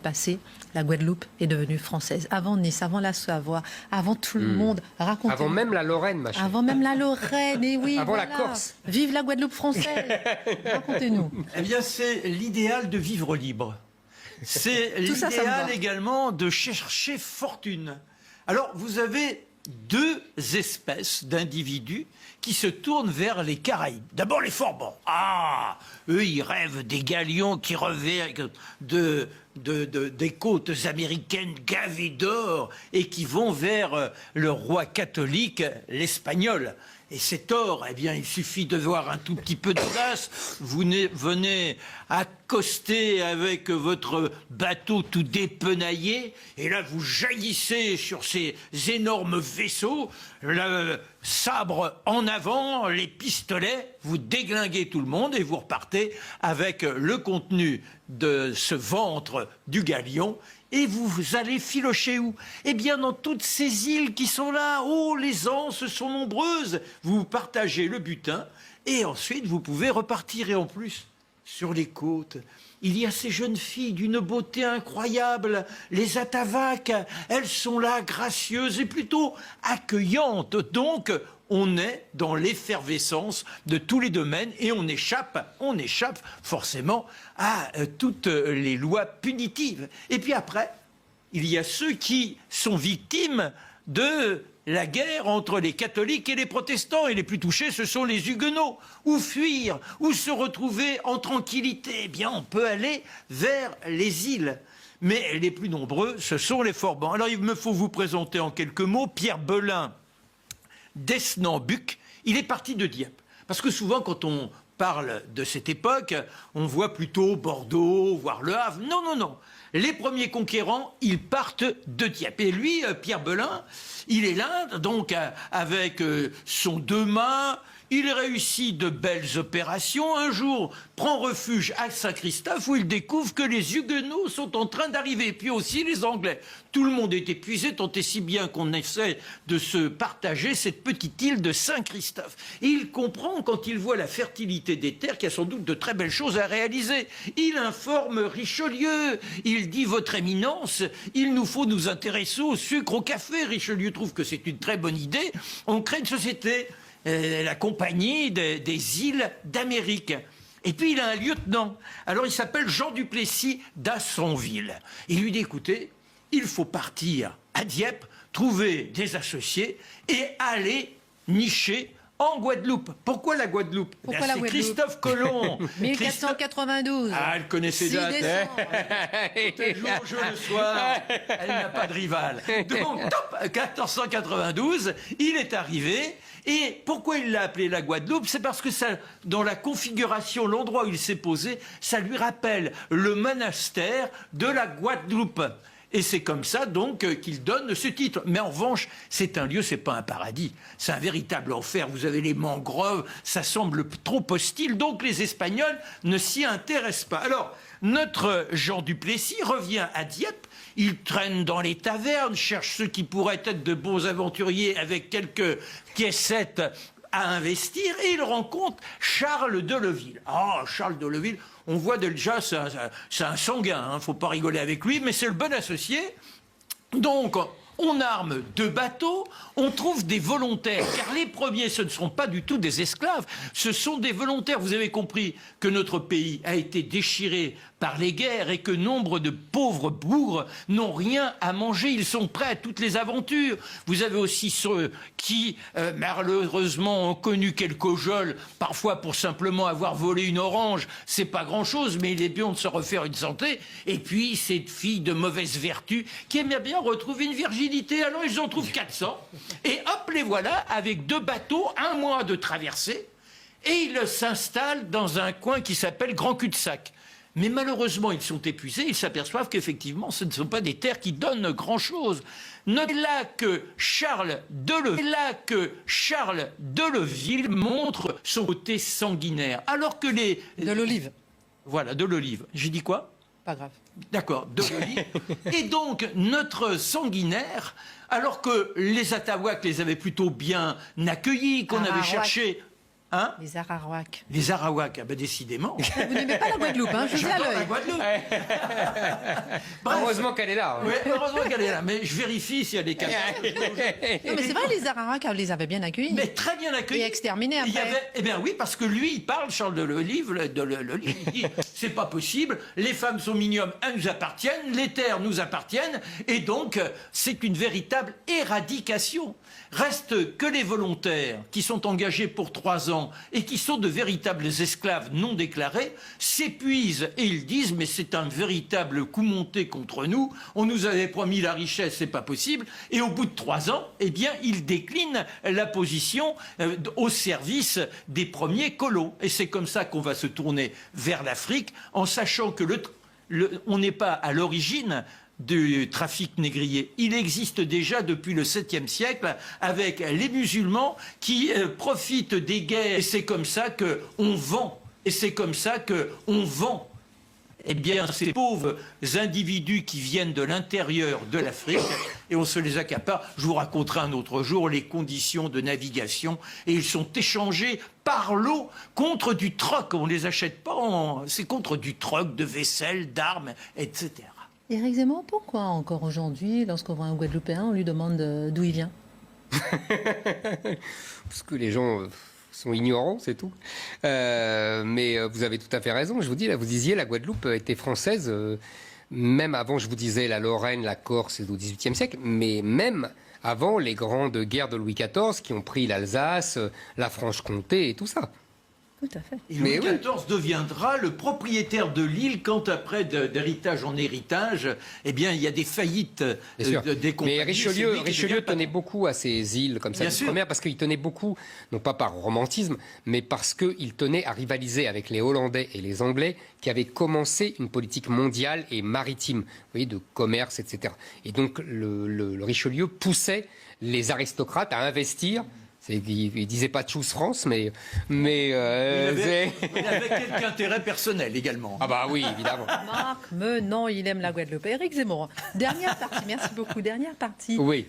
passé, la Guadeloupe est devenue française. Avant Nice, avant la Savoie, avant tout le monde. Racontez. Avant même la Lorraine, ma chère. Avant même la Lorraine, et oui. Avant voilà. la Corse. Vive la Guadeloupe française. Racontez-nous. Eh bien, c'est l'idéal de vivre libre. C'est l'idéal également de chercher fortune. Alors, vous avez deux espèces d'individus qui se tournent vers les Caraïbes. D'abord les Forbans. Ah, eux, ils rêvent des galions qui reviennent des côtes américaines gavées d'or et qui vont vers le roi catholique, l'Espagnol. Et cet or, eh bien, il suffit de voir un tout petit peu d'audace. Vous venez accoster avec votre bateau tout dépenaillé, et là, vous jaillissez sur ces énormes vaisseaux, le sabre en avant, les pistolets, vous déglinguez tout le monde et vous repartez avec le contenu de ce ventre du galion. Et vous allez filocher où? Eh bien, dans toutes ces îles qui sont là. Oh, les anses sont nombreuses. Vous partagez le butin et ensuite vous pouvez repartir. Et en plus, sur les côtes, il y a ces jeunes filles d'une beauté incroyable, les Atavaques. Elles sont là, gracieuses et plutôt accueillantes. Donc, on est dans l'effervescence de tous les domaines et on échappe forcément à toutes les lois punitives. Et puis après, il y a ceux qui sont victimes de la guerre entre les catholiques et les protestants. Et les plus touchés, ce sont les huguenots. Où fuir? Où se retrouver en tranquillité? Eh bien, on peut aller vers les îles. Mais les plus nombreux, ce sont les Forbans. Alors, il me faut vous présenter en quelques mots Pierre Belin d'Esnambuc. Il est parti de Dieppe. Parce que souvent, quand on parle de cette époque, on voit plutôt Bordeaux, voire Le Havre. Non, non, non. Les premiers conquérants, ils partent de Dieppe. Et lui, Pierre Belin, il est là, donc avec son deux mains. Il réussit de belles opérations. Un jour, prend refuge à Saint-Christophe où il découvre que les Huguenots sont en train d'arriver. Puis aussi les Anglais. Tout le monde est épuisé, tant et si bien qu'on essaie de se partager cette petite île de Saint-Christophe. Et il comprend, quand il voit la fertilité des terres, qu'il y a sans doute de très belles choses à réaliser. Il informe Richelieu. Il dit, votre éminence, il nous faut nous intéresser au sucre, au café. Richelieu trouve que c'est une très bonne idée. On crée une société, la Compagnie des îles d'Amérique. Et puis il a un lieutenant. Alors il s'appelle Jean Duplessis d'Assonville. Il lui dit, écoutez, il faut partir à Dieppe, trouver des associés et aller nicher en Guadeloupe. Pourquoi la Guadeloupe? Pourquoi la C'est Guadeloupe? Christophe Colomb. 1492. Ah, elle connaissait 6 déjà. décembre. Le jour, au jeu, le soir, elle n'a pas de rival. Donc, top, 1492, il est arrivé. Et pourquoi il l'a appelé la Guadeloupe? C'est parce que ça, dans la configuration, l'endroit où il s'est posé, ça lui rappelle le monastère de la Guadeloupe. Et c'est comme ça, donc, qu'il donne ce titre. Mais en revanche, c'est un lieu, c'est pas un paradis. C'est un véritable enfer. Vous avez les mangroves, ça semble trop hostile. Donc, les Espagnols ne s'y intéressent pas. Alors, notre Jean Duplessis revient à Dieppe. Il traîne dans les tavernes, cherche ceux qui pourraient être de bons aventuriers avec quelques piécettes à investir. Et il rencontre Charles de Leville. Ah, Charles de Leville, on voit déjà, c'est un sanguin, hein, faut pas rigoler avec lui, mais c'est le bon associé. Donc, on arme 2 bateaux, on trouve des volontaires, car les premiers, ce ne sont pas du tout des esclaves, ce sont des volontaires. Vous avez compris que notre pays a été déchiré par les guerres et que nombre de pauvres bougres n'ont rien à manger, ils sont prêts à toutes les aventures. Vous avez aussi ceux qui, malheureusement, ont connu quelques geôles, parfois pour simplement avoir volé une orange, c'est pas grand-chose, mais il est bien de se refaire une santé. Et puis, cette fille de mauvaise vertu qui aimait bien retrouver une virginité, alors ils en trouvent 400. Et hop, les voilà, avec 2 bateaux, 1 mois de traversée, et ils s'installent dans un coin qui s'appelle Grand Cul-de-Sac. Mais malheureusement, ils sont épuisés, ils s'aperçoivent qu'effectivement, ce ne sont pas des terres qui donnent grand-chose. Notez là que Charles de Leville montre son côté sanguinaire, alors que les... De l'olive. Voilà, de l'olive. J'ai dit quoi? Pas grave. D'accord, de l'olive. Et donc, notre sanguinaire, alors que les Atahuacs les avaient plutôt bien accueillis, qu'on avait cherché... Hein? Les Arawaks. Les Arawaks, ah ben décidément. Vous n'aimez pas la Guadeloupe, hein, je vous ai à J'adore la l'œil. Guadeloupe. Bref. Heureusement qu'elle est là. Ouais, heureusement qu'elle est là, mais je vérifie si elle est capable. Non, mais c'est vrai, les Arawaks, on les avait bien accueillis. Mais très bien accueilli. Et exterminés Il y après. avait- eh bien oui, parce que lui, il parle, Charles de le livre, il dit, c'est pas possible, les femmes sont mignonnes, elles nous appartiennent, les terres nous appartiennent, et donc c'est une véritable éradication. Reste que les volontaires qui sont engagés pour 3 ans et qui sont de véritables esclaves non déclarés s'épuisent et ils disent mais c'est un véritable coup monté contre nous, on nous avait promis la richesse, c'est pas possible, et au bout de 3 ans, eh bien ils déclinent la position au service des premiers colons. Et c'est comme ça qu'on va se tourner vers l'Afrique en sachant que on n'est pas à l'origine du trafic négrier. Il existe déjà depuis le 7e siècle avec les musulmans qui profitent des guerres. Et c'est comme ça qu'on vend. Et c'est comme ça qu'on vend. Eh bien, ces pauvres individus qui viennent de l'intérieur de l'Afrique, et on se les accapare. Je vous raconterai un autre jour les conditions de navigation, et ils sont échangés par l'eau contre du troc. On ne les achète pas, c'est contre du troc, de vaisselle, d'armes, etc. Éric Zemmour, pourquoi encore aujourd'hui, lorsqu'on voit un Guadeloupéen, on lui demande d'où il vient? Parce que les gens sont ignorants, c'est tout. Mais vous avez tout à fait raison. Je vous dis, là, vous disiez, la Guadeloupe était française, même avant, je vous disais, la Lorraine, la Corse au XVIIIe siècle, mais même avant les grandes guerres de Louis XIV qui ont pris l'Alsace, la Franche-Comté et tout ça. Tout à fait. Et Louis Mais oui. XIV deviendra le propriétaire de l'île quand après d'héritage en héritage, eh bien, il y a des faillites Bien sûr. des compagnies. Mais C'est lui qui Richelieu devient tenait patron. beaucoup à ces îles comme ça Bien sûr. d'outre-mer parce qu'il tenait beaucoup, non pas par romantisme, mais parce qu'il tenait à rivaliser avec les Hollandais et les Anglais qui avaient commencé une politique mondiale et maritime, vous voyez, de commerce, etc. Et donc le Richelieu poussait les aristocrates à investir. Il disait pas Choose France, mais Il avait quelques intérêts personnels également. ah bah oui, évidemment. Marc Menon, il aime la Guadeloupe. Éric Zemmour, dernière partie, merci beaucoup. Dernière partie Oui.